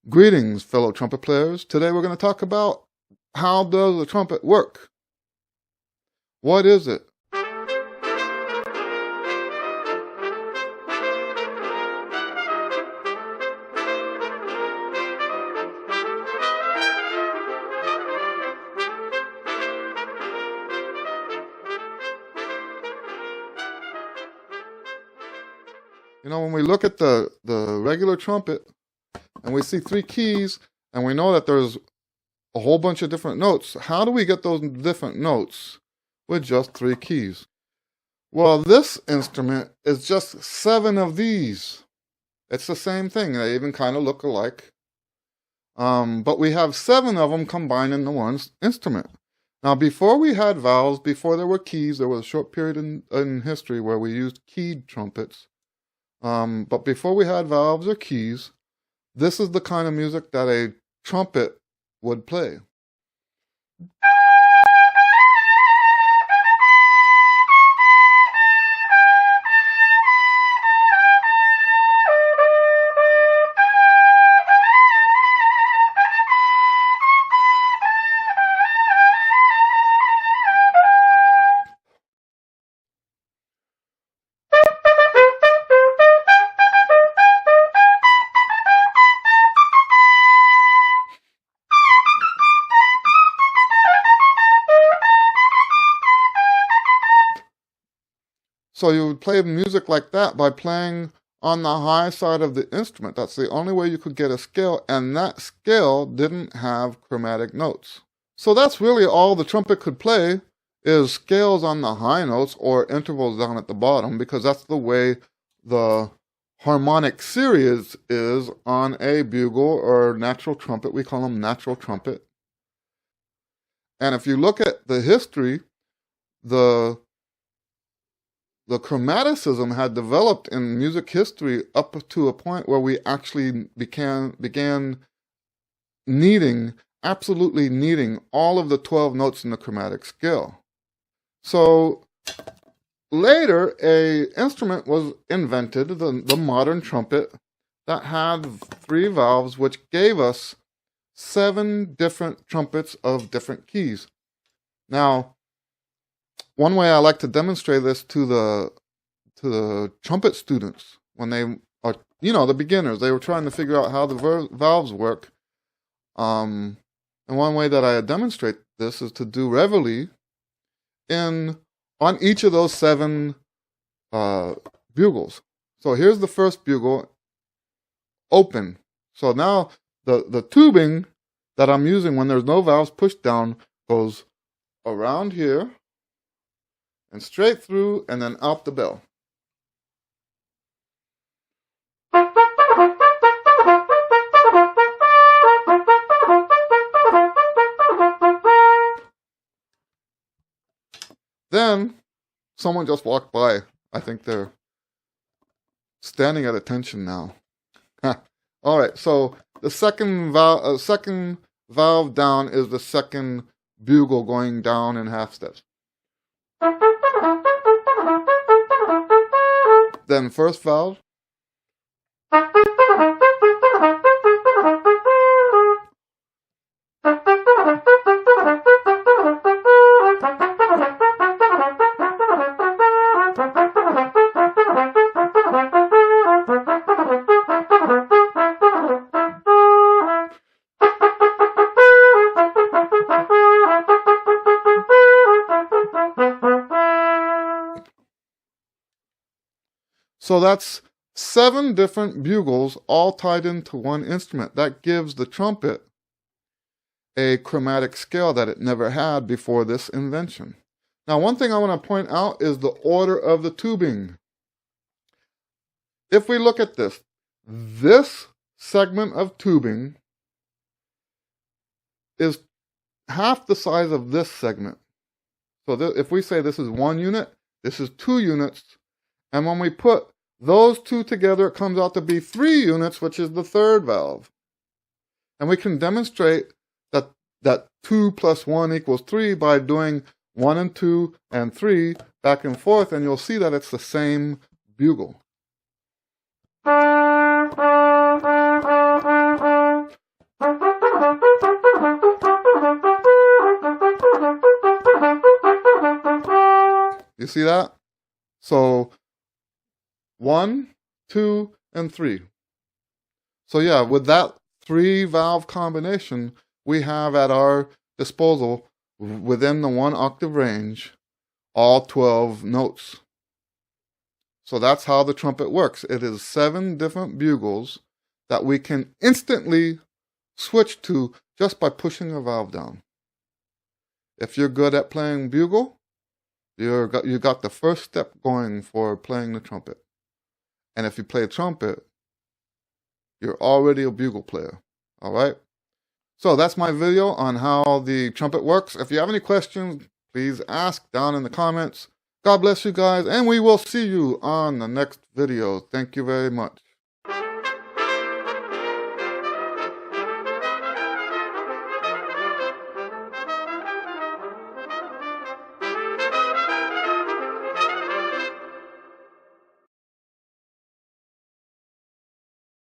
Greetings, fellow trumpet players. Today we're going to talk about how does the trumpet work? What is it? You know, when we look at the regular trumpet and we see three keys and we know that there's a whole bunch of different notes, how do we get those different notes with just three keys? Well, this instrument is just 7 of these. It's the same thing. They even kind of look alike. But we have 7 of them combined into one instrument. Now, before we had valves, before there were keys, there was a short period in history where we used keyed trumpets. But before we had valves or keys, this is the kind of music that a trumpet would play. So you would play music like that by playing on the high side of the instrument. That's the only way you could get a scale, and that scale didn't have chromatic notes. So that's really all the trumpet could play, is scales on the high notes or intervals down at the bottom, because that's the way the harmonic series is on a bugle or natural trumpet. We call them natural trumpet. And if you look at the history, the chromaticism had developed in music history up to a point where we actually began absolutely needing all of the 12 notes in the chromatic scale. So later, an instrument was invented, the modern trumpet, that had 3 valves, which gave us 7 different trumpets of different keys. Now, one way I like to demonstrate this to the trumpet students when they are, the beginners, they were trying to figure out how the valves work. And one way that I demonstrate this is to do reveille on each of those 7 bugles. So here's the first bugle, open. So now the tubing that I'm using when there's no valves pushed down goes around here and straight through and then out the bell. Then someone just walked by. I think they're standing at attention now. All right, so the second valve down is the second bugle going down in half steps. Then first valve. So that's 7 different bugles all tied into one instrument. That gives the trumpet a chromatic scale that it never had before this invention. Now, one thing I want to point out is the order of the tubing. If we look at this segment of tubing is half the size of this segment. So if we say this is 1 unit, this is 2 units, and when we put those 2 together, it comes out to be 3 units, which is the third valve. And we can demonstrate that 2 plus 1 equals 3 by doing 1 and 2 and 3 back and forth, and you'll see that it's the same bugle. You see that? So 1, 2, and 3. So yeah, with that 3-valve combination, we have at our disposal, within the 1 octave range, all 12 notes. So that's how the trumpet works. It is 7 different bugles that we can instantly switch to just by pushing a valve down. If you're good at playing bugle, you got the first step going for playing the trumpet. And if you play trumpet, you're already a bugle player. All right? So that's my video on how the trumpet works. If you have any questions, please ask down in the comments. God bless you guys, and we will see you on the next video. Thank you very much.